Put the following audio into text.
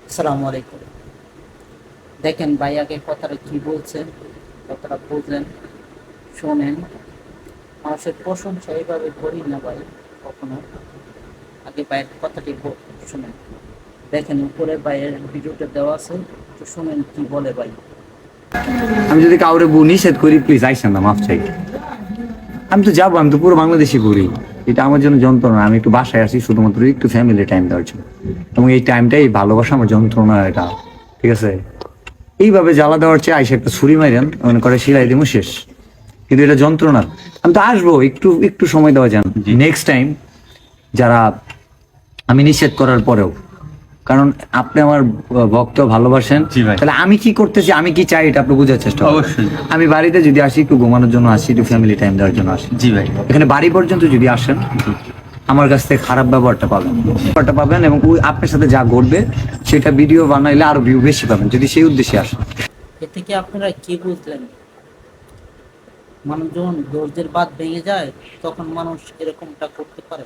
আসসালামু আলাইকুম। দেখেন ভাই আগে কথাটা কি বলছেন, কথাটা বুঝলেন, শোনেন। মানুষের প্রশংসা এইভাবে করি না ভাই কখনো। আগে ভাইয়ের কথাটি শোনেন। দেখেন উপরে ভাইয়ের ভিডিওটা দেওয়া আছে, তো শোনেন কি বলে ভাই। আমি যদি কাউরে নিষেধ করি, প্লিজ আইসেন না, মাফ চাই। আমি তো যাবো, আমি তো পুরো বাংলাদেশে ঘুরি। এটা আমার জন্য যন্ত্রণা। আমি একটু বাসায় আসি শুধুমাত্র একটু ফ্যামিলি টাইম দেওয়ার জন্য, এবং এই টাইমটাই ভালোবাসা আমার যন্ত্রণা। এটা ঠিক আছে, এইভাবে জ্বালা দেওয়ার চেয়ে আইসা একটা ছুরি মাইরেন, মনে করে সিলাই দিব, শেষ। কিন্তু এটা যন্ত্রণা। আমি তো আসবো, একটু একটু সময় দেওয়া যান। নেক্সট টাইম যারা আমি নিষেধ করার পরেও, কারণ আপনি আমার ভক্ত, ভালোবাসেন, তাহলে আমি কি করতেছি, আমি কি চাই, এটা আপনি বোঝার চেষ্টা করুন। অবশ্যই। আমি বাড়িতে যদি আসি, একটু ঘুমানোর জন্য আসি, একটু ফ্যামিলি টাইম দেওয়ার জন্য আসি। জি ভাই। এখানে বাড়ি পর্যন্ত যদি আসেন, আমার কাছ থেকে খারাপ ব্যবহারটা পাবেন এবং ওই আপনার সাথে যা ঘটবে সেটা ভিডিও বানাইলে আরো ভিউ বেশি পাবেন, যদি সেই উদ্দেশ্যে আসেন। এ থেকে আপনারা কি বুঝলেন? মানুষ যখন ধৈর্যের বাঁধ ভেঙে যায় তখন মানুষ এরকমটা করতে পারে।